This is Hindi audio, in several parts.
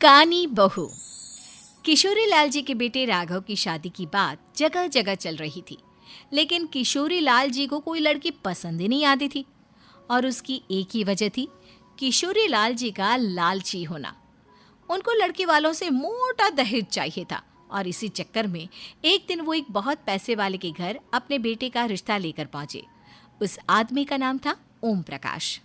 कानी बहू। किशोरी लाल जी के बेटे राघव की शादी की बात जगह जगह चल रही थी, लेकिन किशोरी लाल जी को कोई लड़की पसंद ही नहीं आती थी। और उसकी एक ही वजह थी, किशोरी लाल जी का लालची होना। उनको लड़की वालों से मोटा दहेज चाहिए था और इसी चक्कर में एक दिन वो एक बहुत पैसे वाले के घर अपने बेटे का रिश्ता लेकर पहुंचे। उस आदमी का नाम था ओम प्रकाश।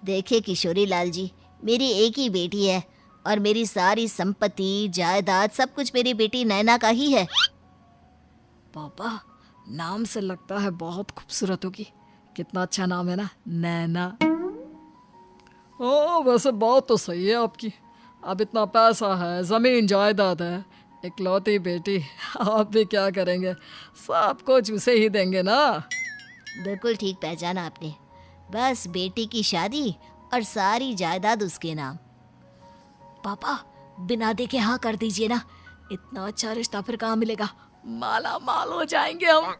देखिए किशोरी लाल जी, मेरी एक ही बेटी है और मेरी सारी संपत्ति जायदाद सब कुछ मेरी बेटी नैना का ही है। पापा, नाम से लगता है बहुत खूबसूरत होगी। कितना अच्छा नाम है ना, नैना। ओ, वैसे बात तो सही है आपकी। अब इतना पैसा है, जमीन जायदाद है, इकलौती बेटी, आप भी क्या करेंगे? सब कुछ उसे ही देंगे ना। बिल्कुल ठीक पहचाना आपने। बस बेटी की शादी और सारी जायदाद उसके नाम। पापा, बिना देखे हाँ कर दीजिए ना। इतना अच्छा रिश्ता फिर कहाँ मिलेगा? माला माल हो जाएंगे हम।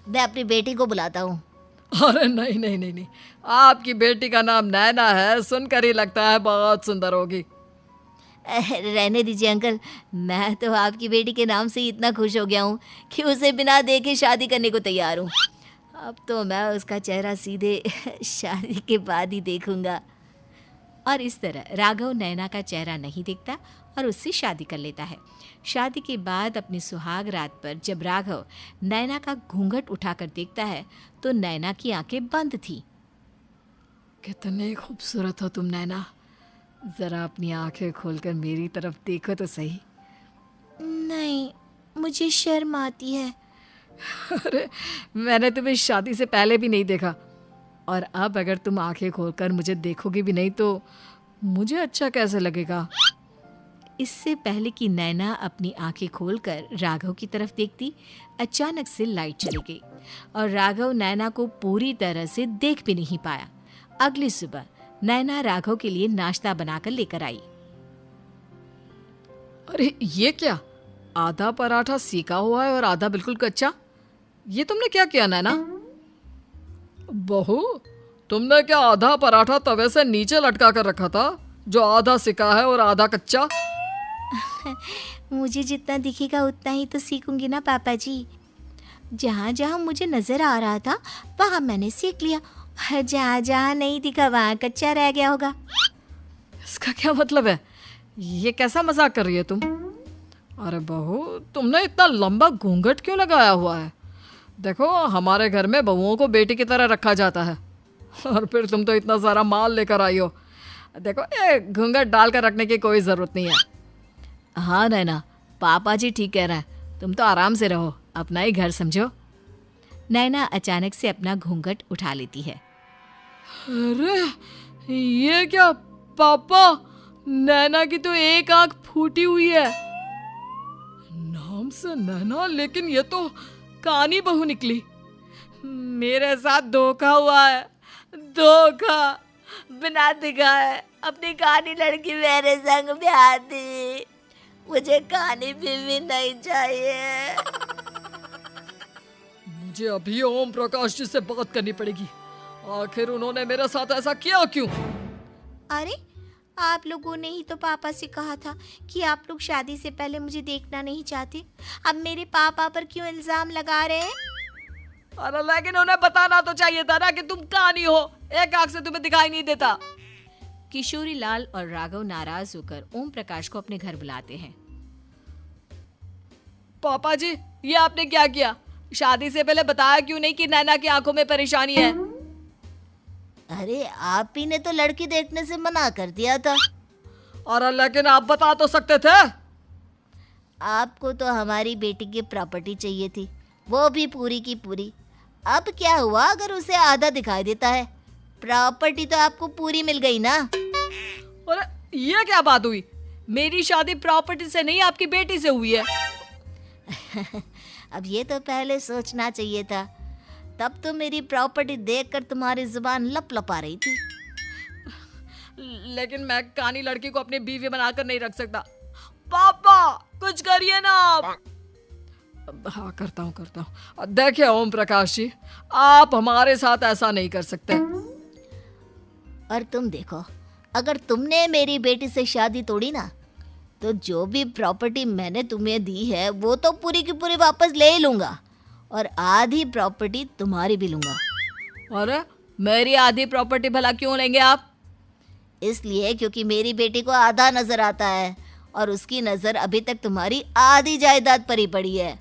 मैं अपनी बेटी को बुलाता हूँ। अरे नहीं नहीं नहीं नहीं, आपकी बेटी का नाम नैना है, सुनकर ही लगता है बहुत सुंदर होगी। रहने दीजिए अंकल, मैं तो आपकी बेटी के नाम से ही इतना खुश हो गया हूँ कि उसे बिना देखे शादी करने को तैयार हूँ। अब तो मैं उसका चेहरा सीधे शादी के बाद ही देखूंगा। और इस तरह राघव नैना का चेहरा नहीं देखता और उससे शादी कर लेता है। शादी के बाद अपनी सुहाग रात पर जब राघव नैना का घूंघट उठाकर देखता है तो नैना की आंखें बंद थी। कितने खूबसूरत हो तुम नैना, जरा अपनी आंखें खोलकर मेरी तरफ देखो तो सही। नहीं, मुझे शर्म आती है। अरे, मैंने तुम्हें शादी से पहले भी नहीं देखा, और अब अगर तुम आंखें खोलकर मुझे देखोगी भी नहीं तो मुझे अच्छा कैसे लगेगा? इससे पहले कि नैना अपनी आंखें खोलकर राघव की तरफ देखती, अचानक से लाइट चली गई और राघव नैना को पूरी तरह से देख भी नहीं पाया। अगली सुबह नैना राघव के लिए नाश्ता बनाकर लेकर आई। अरे ये क्या, आधा पराठा सेका हुआ है और आधा बिल्कुल कच्चा। ये तुमने क्या किया नैना? बहू, तुमने क्या आधा पराठा तवे से नीचे लटका कर रखा था, जो आधा सिका है और आधा कच्चा? मुझे जितना दिखेगा उतना ही तो सीखूंगी ना पापा जी। जहाँ जहाँ मुझे नजर आ रहा था वहाँ मैंने सीख लिया, जहाँ जहाँ नहीं दिखा वहाँ कच्चा रह गया होगा। इसका क्या मतलब है? ये कैसा मजाक कर रही है तुम? अरे बहू, तुमने इतना लंबा घूंघट क्यों लगाया हुआ है? देखो, हमारे घर में बहुओं को बेटी की तरह रखा जाता है, और फिर तुम तो इतना सारा माल लेकर आई हो। देखो, ये घूंघट डालकर रखने की कोई ज़रूरत नहीं है। हाँ नैना, पापा जी ठीक कह रहा है, तुम तो आराम से रहो, अपना ही घर समझो। नैना अचानक से अपना घूंघट उठा लेती है। अरे ये क्या पापा, नैना की तो एक आंख फूटी हुई है। नाम से नैना, लेकिन ये तो कानी बहू निकली। मेरे साथ धोखा हुआ है, धोखा। बिना दिखाए अपनी कानी लड़की मेरे संग ब्याह दी। मुझे कानी बीवी नहीं चाहिए। मुझे अभी ओम प्रकाश जी से बात करनी पड़ेगी। आखिर उन्होंने मेरे साथ ऐसा किया क्यों? अरे, आप लोगों ने ही तो पापा से कहा था कि आप लोग शादी से पहले मुझे देखना नहीं चाहते। अब मेरे पापा पर क्यों इल्जाम लगा रहे हैं? अरे लेकिन उन्हें बताना तो चाहिए था ना कि तुम कानी हो, एक आंख से तुम्हें दिखाई नहीं देता। किशोरी लाल और राघव नाराज होकर ओम प्रकाश को अपने घर बुलाते हैं। पापा जी, ये आपने क्या किया? शादी से पहले बताया क्यों नहीं कि नैना की आंखों में परेशानी है? अरे, आप ही ने तो लड़की देखने से मना कर दिया था। और लेकिन आप बता तो सकते थे। आपको तो हमारी बेटी की प्रॉपर्टी चाहिए थी, वो भी पूरी की पूरी। अब क्या हुआ अगर उसे आधा दिखाई देता है? प्रॉपर्टी तो आपको पूरी मिल गई ना। अरे ये क्या बात हुई? मेरी शादी प्रॉपर्टी से नहीं, आपकी बेटी से हुई है। अब ये तो पहले सोचना चाहिए था, तब तो मेरी प्रॉपर्टी देखकर तुम्हारी जुबान लप लपा रही थी। लेकिन मैं कानी लड़की को अपनी बीवी बनाकर नहीं रख सकता। पापा, कुछ करिए ना आप। हाँ, करता हूँ। देखिए ओम प्रकाश जी, आप हमारे साथ ऐसा नहीं कर सकते। और तुम देखो, अगर तुमने मेरी बेटी से शादी तोड़ी ना, तो जो भी प्रॉपर्टी मैंने तुम्हें दी है वो तो पूरी की पूरी वापस ले ही लूँगा, और आधी प्रॉपर्टी तुम्हारी भी लूँगा। अरे मेरी आधी प्रॉपर्टी भला क्यों लेंगे आप? इसलिए क्योंकि मेरी बेटी को आधा नजर आता है और उसकी नज़र अभी तक तुम्हारी आधी जायदाद पर ही पड़ी है।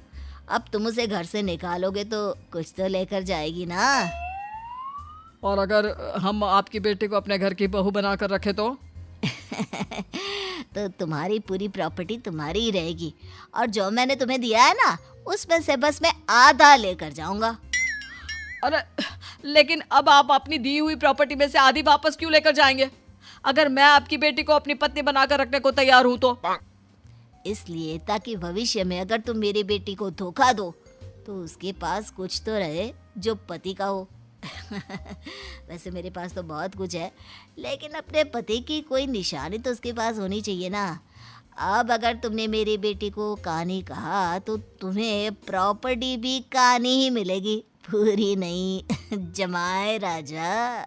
अब तुम उसे घर से निकालोगे तो कुछ तो लेकर जाएगी ना। और अगर हम आपकी बेटी को अपने घर की बहू बनाकर रखे तो? तो तुम्हारी पूरी प्रॉपर्टी तुम्हारी ही रहेगी, और जो मैंने तुम्हें दिया है ना, उसमें से बस मैं आधा लेकर जाऊंगा। अरे लेकिन अब आप अपनी दी हुई प्रॉपर्टी में से आधी वापस क्यों लेकर जाएंगे? अगर मैं आपकी बेटी को अपनी पत्नी बनाकर रखने को तैयार हूं तो? इसलिए ताकि भविष्य में अगर तुम मेरी बेटी को धोखा दो तो उसके पास कुछ तो रहे जो पति का हो। वैसे मेरे पास तो बहुत कुछ है, लेकिन अपने पति की कोई निशानी तो उसके पास होनी चाहिए ना। अब अगर तुमने मेरी बेटी को कहानी कहा तो तुम्हें प्रॉपर्टी भी कहानी ही मिलेगी, पूरी नहीं। जमाए राजा।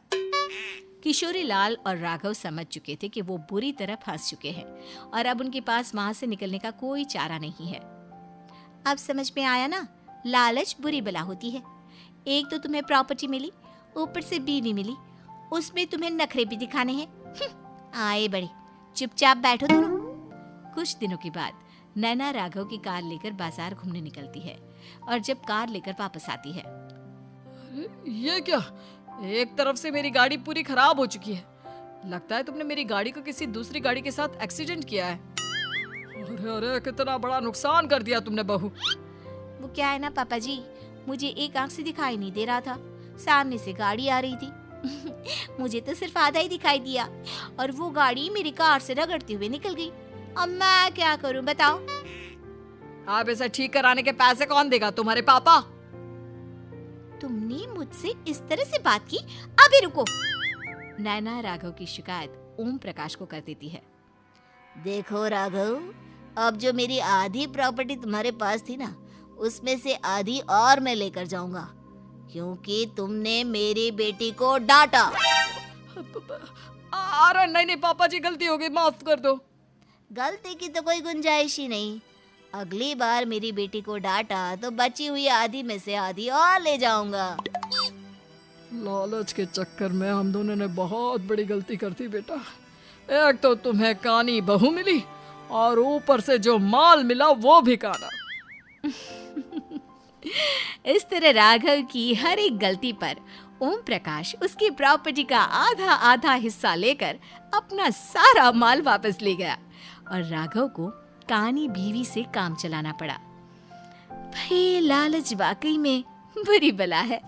किशोरी लाल और राघव समझ चुके थे कि वो बुरी तरह फंस चुके हैं और अब उनके पास वहां से निकलने का कोई चारा नहीं है। अब समझ में आया ना, लालच बुरी बला होती है। एक तो तुम्हें प्रॉपर्टी मिली, ऊपर से बीवी मिली, उसमें तुम्हें नखरे भी दिखाने हैं। आए बड़े, चुपचाप बैठो दोनों। कुछ दिनों के बाद नैना राघव की कार लेकर बाजार घूमने निकलती है और जब कार लेकर वापस आती है, ये क्या? एक तरफ से मेरी गाड़ी पूरी खराब हो चुकी है। लगता है तुमने मेरी गाड़ी को किसी दूसरी गाड़ी के साथ एक्सीडेंट किया है। अरे अरे कितना बड़ा नुकसान कर दिया तुमने बहू। वो क्या है ना पापा जी, मुझे एक आंख से दिखाई नहीं दे रहा था, सामने से गाड़ी आ रही थी। मुझे तो सिर्फ आधा ही दिखाई दिया और वो गाड़ी मेरी कार से रगड़ते हुए निकल गई। अब मैं क्या करूं बताओ? आप इसे ठीक कराने के पैसे कौन देगा? तुम्हारे पापा। तुमने मुझसे इस तरह से बात की? अभी रुको। नैना राघव की शिकायत ओम प्रकाश को कर देती है। देखो राघव, अब जो मेरी आधी प्रॉपर्टी तुम्हारे पास थी ना, उसमें से आधी और मैं लेकर जाऊंगा, क्योंकि तुमने मेरी बेटी को डांटा। अरे नहीं नहीं पापा जी, गलती हो गई, माफ कर दो। गलती की तो कोई गुंजाइश ही नहीं। अगली बार मेरी बेटी को डांटा तो बची हुई आधी में से आधी और ले जाऊंगा। लालच के चक्कर में हम दोनों ने बहुत बड़ी गलती कर दी बेटा। एक तो तुम्हें कानी बहू मिली और ऊपर से जो माल मिला वो भी काना। इस तरह राघव की हर एक गलती पर ओम प्रकाश उसकी प्रॉपर्टी का आधा आधा हिस्सा लेकर अपना सारा माल वापस ले गया और राघव को कानी बीवी से काम चलाना पड़ा। भाई लालच वाकई में बुरी बला है।